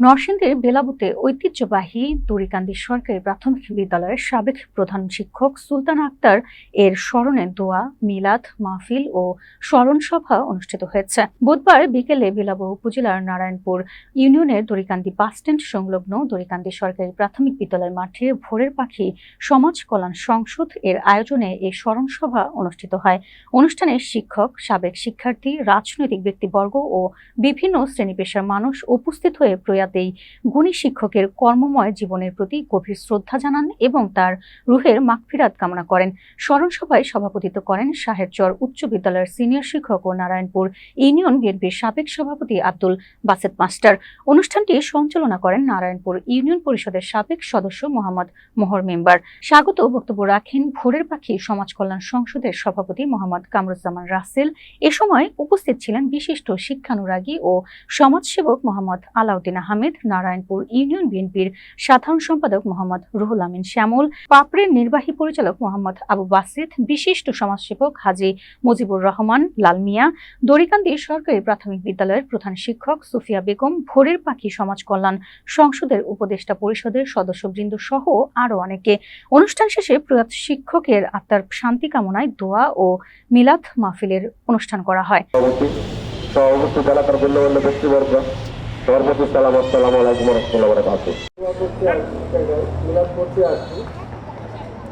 নরসিংদীর বেলাবুতে ঐতিহ্যবাহী দড়িকান্দি সরকারি প্রাথমিক বিদ্যালয়ের সাবেক প্রধান শিক্ষক সুলতানা আক্তার এর স্মরণে দোয়া, মিলাদ মাহফিল ও স্মরণ সভা অনুষ্ঠিত হয়েছে। বুধবার বিকেলে বেলাবু উপজেলার নারায়ণপুর ইউনিয়নের দড়িকান্দি বাসস্ট্যান্ড সংলগ্ন দড়িকান্দি সরকারি প্রাথমিক বিদ্যালয় মাঠে ভোরের পাখি সমাজ কল্যাণ সংসদ এর আয়োজনে এই স্মরণ সভা অনুষ্ঠিত হয়। অনুষ্ঠানে শিক্ষক, সাবেক শিক্ষার্থী, রাজনৈতিক ব্যক্তিবর্গ ও বিভিন্ন শ্রেণী পেশার মানুষ উপস্থিত হয়ে প্রয়াত এই গুণী শিক্ষকের কর্মময় জীবনের প্রতি গভীর শ্রদ্ধা জানান এবং তার রুহের মাগফিরাত কামনা করেন। স্মরণ সভায় সভাপতিত্ব করেন সাহেবচর উচ্চ বিদ্যালয়ের সিনিয়র শিক্ষক ও নারায়ণপুর ইউনিয়ন বিএনপির সাবেক সভাপতি আব্দুল বাসেত মাস্টার। অনুষ্ঠানটি সঞ্চালনা করেন নারায়ণপুর ইউনিয়ন পরিষদের সাবেক সদস্য মোহাম্মদ মোহর মেম্বার। স্বাগত বক্তব্য রাখেন ভোরের পাখি সমাজ কল্যাণ সংসদের সভাপতি মোহাম্মদ কামরুজ্জামান রাসেল। এ সময় উপস্থিত ছিলেন বিশিষ্ট শিক্ষানুরাগী ও সমাজসেবক মোহাম্মদ আলাউদ্দিন আহমেদ, নারায়ণপুর ইউনিয়ন বিএনপির সাধারণ সম্পাদক মোহাম্মদ রুহুল আমিন শ্যামল, পাপড়ের নির্বাহী পরিচালক মোহাম্মদ আবু বাসিত, বিশিষ্ট সমাজসেবক হাজী মুজিবুর রহমান লাল মিয়া, দড়িকান্দি সরকারি প্রাথমিক বিদ্যালয়ের প্রধান শিক্ষক সুফিয়া বেগম, ভোরের পাখি সমাজ কল্যাণ সংসদের উপদেষ্টা পরিষদের সদস্যবৃন্দ সহ আরো অনেকে। অনুষ্ঠান শেষে প্রয়াত শিক্ষকের আত্মার শান্তি কামনায় দোয়া ও মিলাদ মাহফিলের অনুষ্ঠান করা হয়।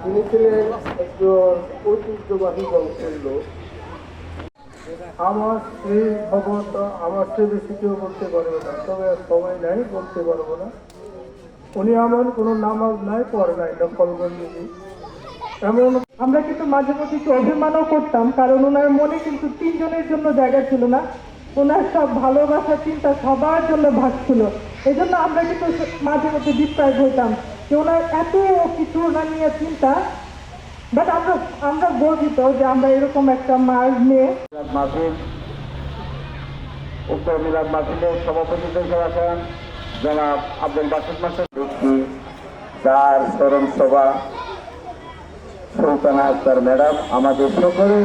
তিনি ছিলেন একজন ঐতিহ্যবাহী বংশের লোক। আমার স্ত্রী ভগবত আমার চেয়ে বেশি কেউ বলতে পারবে না, তবে সময় নাই, বলতে পারবো না। উনি আমার কোনো নামাজ নাই, পড়ে নাই, নকলবন্দি। এমন আমরা কিন্তু মাঝে মধ্যে একটু অভিমানও করতাম, কারণ ওনার মনে কিন্তু তিনজনের জন্য জায়গা ছিল না। ওনার সব ভালোবাসা চিন্তা সবার জন্য ভাগ ছিল। এই জন্য আমরা কিন্তু মাঝে মধ্যে ডিপ্রাইভ হইতাম যে ওনার এত কিছু ওনার নিয়ে চিন্তা। বাট আমরা গর্বিত যে আমরা এরকম একটা মার নিয়ে উক্ত মিলাদ মাহফিলের সভাপতিত্ব করেছেন জনাব আব্দুল বাসিত মাস্টার। তার স্মরণ সভা সুলতানা আক্তার ম্যাডাম আমাদের সকলে